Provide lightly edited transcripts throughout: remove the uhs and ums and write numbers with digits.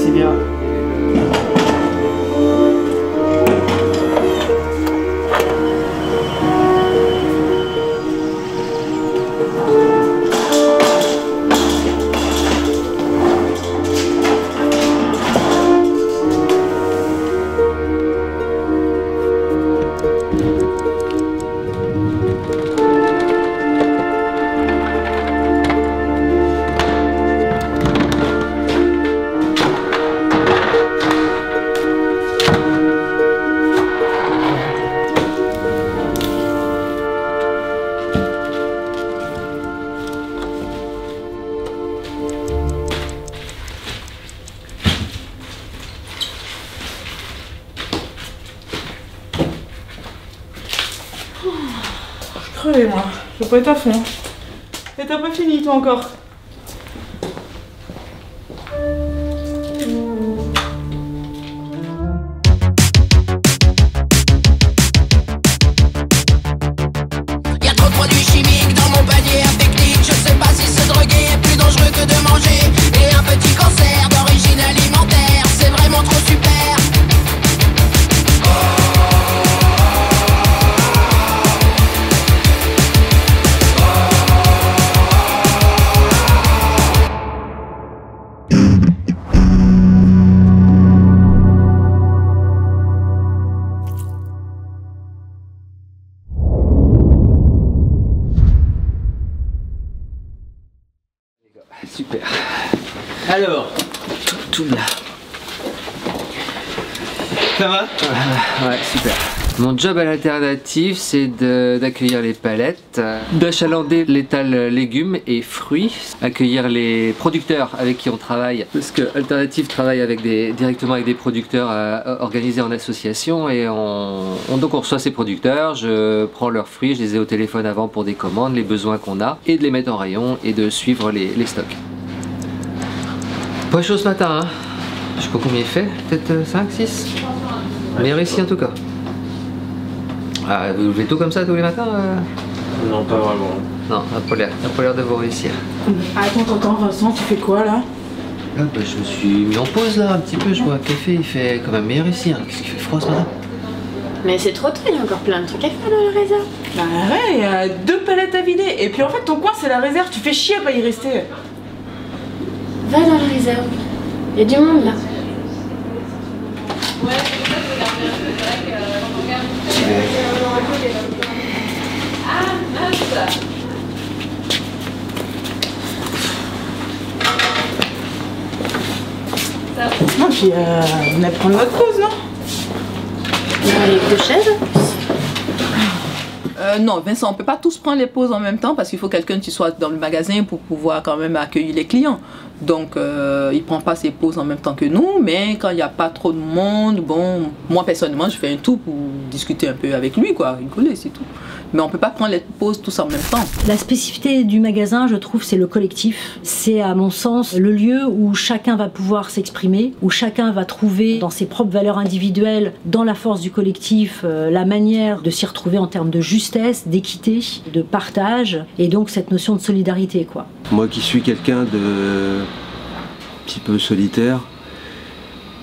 Merci bien. Crevé moi, je vais pas être à fond. Et t'as pas fini toi encore? Y'a trop de produits chimiques dans mon panier à technique. Je sais pas si se droguer est plus dangereux que de manger. Et un petit cancer d'origine alimentaire, c'est vraiment trop super. Super. Alors, tout bien. Ça va? Ouais, super. Mon job à l'alternative, c'est d'accueillir les palettes, d'achalander l'étal légumes et fruits, accueillir les producteurs avec qui on travaille, parce que Alternative travaille directement avec des producteurs organisés en association, et donc on reçoit ces producteurs, je prends leurs fruits, je les ai au téléphone avant pour des commandes, les besoins qu'on a, et de les mettre en rayon et de suivre les stocks. Pas chaud ce matin, hein. Je sais pas combien il fait, peut-être 5, 6. Mais réussi en tout cas. Ah, vous levez tôt comme ça tous les matins Non, pas vraiment. Non, n'a pas l'air de vous réussir. Attends, Vincent, tu fais quoi là? Ah, bah, je me suis mis en pause là un petit peu, je bois un café, il fait quand même meilleur ici. Hein. Qu'est-ce qu'il fait froid ce matin? Mais c'est trop tôt, il y a encore plein de trucs à faire dans la réserve. Bah ouais, il y a 2 palettes à vider. Et puis en fait, ton coin c'est la réserve, tu fais chier à pas y rester. Va dans la réserve. Il y a du monde là. Non, puis on va prendre notre pause, non? Avec 2 chaises en plus. Non, Vincent, on peut pas tous prendre les pauses en même temps parce qu'il faut quelqu'un qui soit dans le magasin pour pouvoir quand même accueillir les clients. Donc, il prend pas ses pauses en même temps que nous, mais quand il n'y a pas trop de monde, bon, moi personnellement, je fais un tour pour discuter un peu avec lui, quoi, rigoler, c'est tout. Mais on peut pas prendre les pauses tous en même temps. La spécificité du magasin, je trouve, c'est le collectif. C'est, à mon sens, le lieu où chacun va pouvoir s'exprimer, où chacun va trouver dans ses propres valeurs individuelles, dans la force du collectif, la manière de s'y retrouver en termes de justesse, d'équité, de partage, et donc cette notion de solidarité, quoi. Moi qui suis quelqu'un de un petit peu solitaire,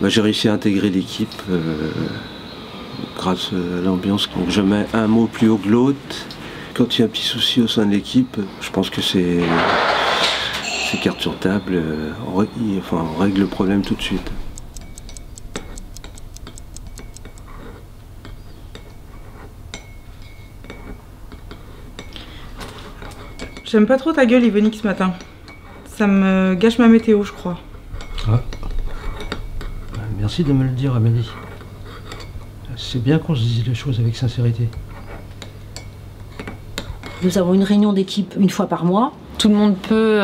bah, j'ai réussi à intégrer l'équipe grâce à l'ambiance. Donc je mets un mot plus haut que l'autre. Quand il y a un petit souci au sein de l'équipe, je pense que c'est carte sur table, on règle le problème tout de suite. J'aime pas trop ta gueule, Yvonique, ce matin. Ça me gâche ma météo, je crois. Ah. Merci de me le dire, Amélie. C'est bien qu'on se dise les choses avec sincérité. Nous avons une réunion d'équipe une fois par mois. Tout le monde peut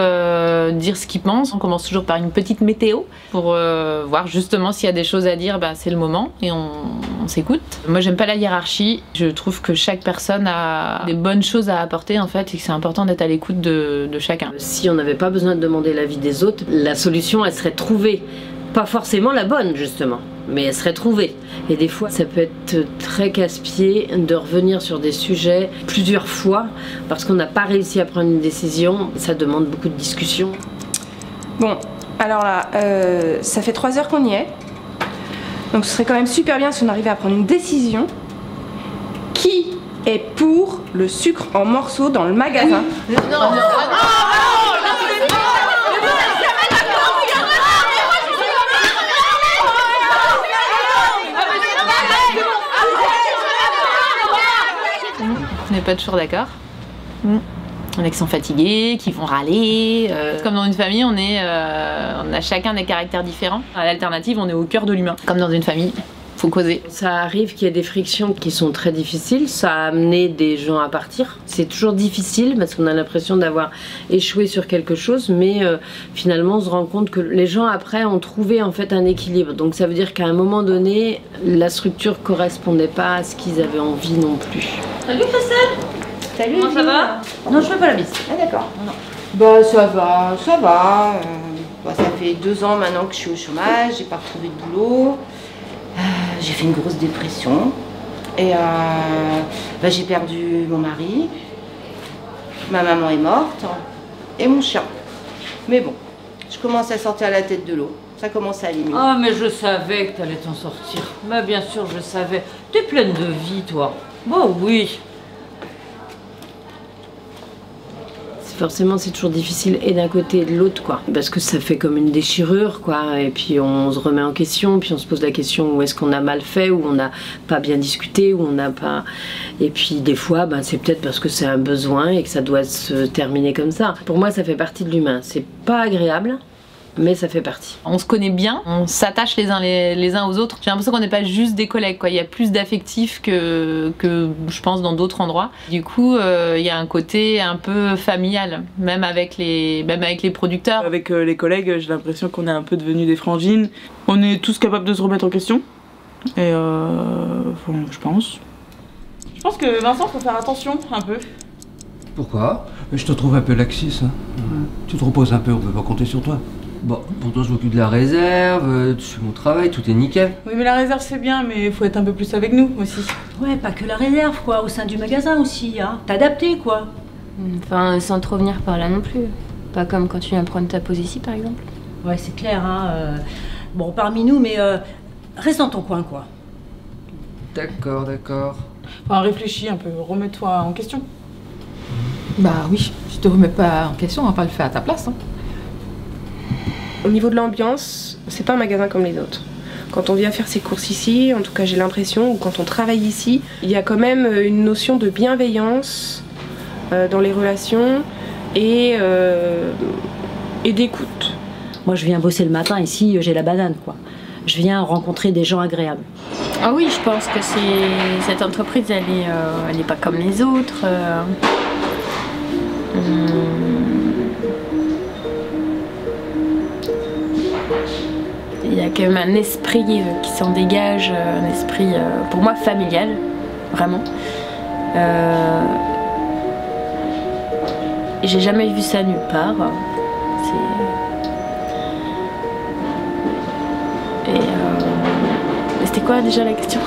dire ce qu'il pense. On commence toujours par une petite météo pour voir justement s'il y a des choses à dire, bah, c'est le moment et on s'écoute. Moi j'aime pas la hiérarchie, je trouve que chaque personne a des bonnes choses à apporter en fait et que c'est important d'être à l'écoute de chacun. Si on n'avait pas besoin de demander l'avis des autres, la solution elle serait trouvée. Pas forcément la bonne justement, mais elle serait trouvée. Et des fois ça peut être très casse-pied de revenir sur des sujets plusieurs fois parce qu'on n'a pas réussi à prendre une décision, ça demande beaucoup de discussion. Bon, Alors là, ça fait 3 heures qu'on y est. Donc ce serait quand même super bien si on arrivait à prendre une décision. Qui est pour le sucre en morceaux dans le magasin? On n'est pas toujours d'accord. Il y en a qui sont fatigués, qui vont râler. Comme dans une famille, on a chacun des caractères différents. À l'alternative, on est au cœur de l'humain. Comme dans une famille, faut causer. Ça arrive qu'il y ait des frictions qui sont très difficiles. Ça a amené des gens à partir. C'est toujours difficile parce qu'on a l'impression d'avoir échoué sur quelque chose, mais finalement, on se rend compte que les gens après ont trouvé en fait un équilibre. Donc ça veut dire qu'à un moment donné, la structure correspondait pas à ce qu'ils avaient envie non plus. Salut Christelle. Salut. Comment ça va? Non, je fais pas la bise. Ah d'accord. Bah ça va, ça va. Bah, ça fait 2 ans maintenant que je suis au chômage, j'ai pas retrouvé de boulot. J'ai fait une grosse dépression. Et bah, j'ai perdu mon mari. Ma maman est morte. Et mon chien. Mais bon, je commence à sortir la tête de l'eau. Ça commence à aller mieux. Ah, mais je savais que t'allais t'en sortir. Bah bien sûr, je savais. T'es pleine de vie, toi. Bon, oui. Forcément, c'est toujours difficile et d'un côté et de l'autre, quoi. Parce que ça fait comme une déchirure, quoi. Et puis on se remet en question, puis on se pose la question où est-ce qu'on a mal fait, où on n'a pas bien discuté, où on n'a pas... Et puis des fois, ben, c'est peut-être parce que c'est un besoin et que ça doit se terminer comme ça. Pour moi, ça fait partie de l'humain. C'est pas agréable, mais ça fait partie. On se connaît bien, on s'attache les uns aux autres. J'ai l'impression qu'on n'est pas juste des collègues, quoi. Il y a plus d'affectifs que je pense dans d'autres endroits. Du coup, il y a un côté un peu familial, même avec les producteurs. Avec les collègues, j'ai l'impression qu'on est un peu devenus des frangines. On est tous capables de se remettre en question. Et enfin, je pense. Je pense que Vincent, faut faire attention un peu. Pourquoi? Je te trouve un peu laxiste. Hein. Tu te reposes un peu, on peut pas compter sur toi. Bon, pourtant je m'occupe de la réserve, je fais mon travail, tout est nickel. Oui, mais la réserve c'est bien, mais il faut être un peu plus avec nous aussi. Ouais, pas que la réserve, quoi, au sein du magasin aussi, hein. T'adapter, quoi. Enfin, sans trop venir par là non plus. Pas comme quand tu viens prendre ta pause ici, par exemple. Ouais, c'est clair, hein. Bon, parmi nous, mais reste dans ton coin, quoi. D'accord, d'accord. Enfin, réfléchis un peu, remets-toi en question. Bah oui, je te remets pas en question, on va pas le faire à ta place. Hein. Au niveau de l'ambiance, c'est pas un magasin comme les autres. Quand on vient faire ses courses ici, en tout cas j'ai l'impression, ou quand on travaille ici, il y a quand même une notion de bienveillance dans les relations et d'écoute. Moi je viens bosser le matin ici, j'ai la banane, quoi. Je viens rencontrer des gens agréables. Ah oui, je pense que cette entreprise, elle est pas comme les autres. Il y a quand même un esprit qui s'en dégage, un esprit pour moi familial, vraiment. J'ai jamais vu ça nulle part. C'était quoi déjà la question?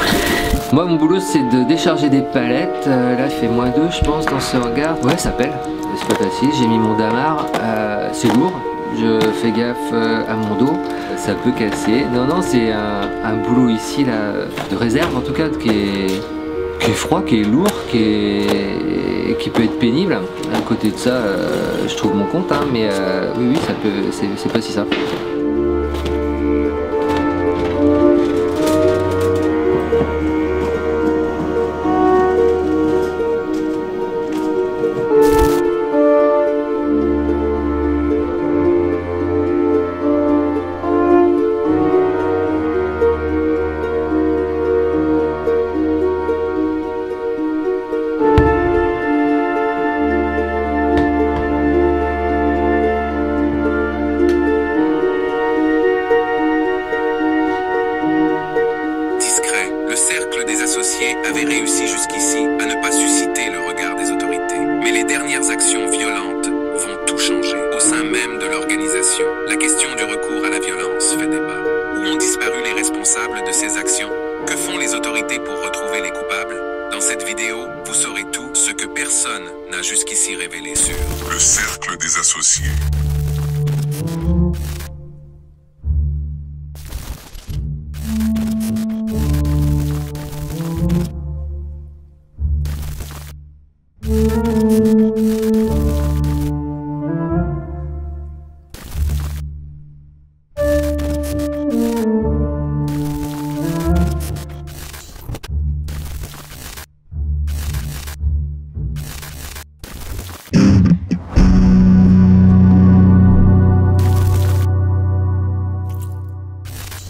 Moi mon boulot c'est de décharger des palettes, là il fait -2 je pense dans ce hangar. Ouais ça pèle, c'est pas facile, j'ai mis mon damar, c'est lourd, je fais gaffe à mon dos, ça peut casser. Non c'est un boulot ici là, de réserve en tout cas, qui est froid, qui est lourd, qui peut être pénible. À côté de ça je trouve mon compte, hein, mais oui ça peut, c'est pas si simple. avait réussi jusqu'ici à ne pas susciter le regard des autorités. Mais les dernières actions violentes vont tout changer au sein même de l'organisation. La question du recours à la violence fait débat. Où ont disparu les responsables de ces actions? Que font les autorités pour retrouver les coupables? Dans cette vidéo, vous saurez tout ce que personne n'a jusqu'ici révélé sur le cercle des associés.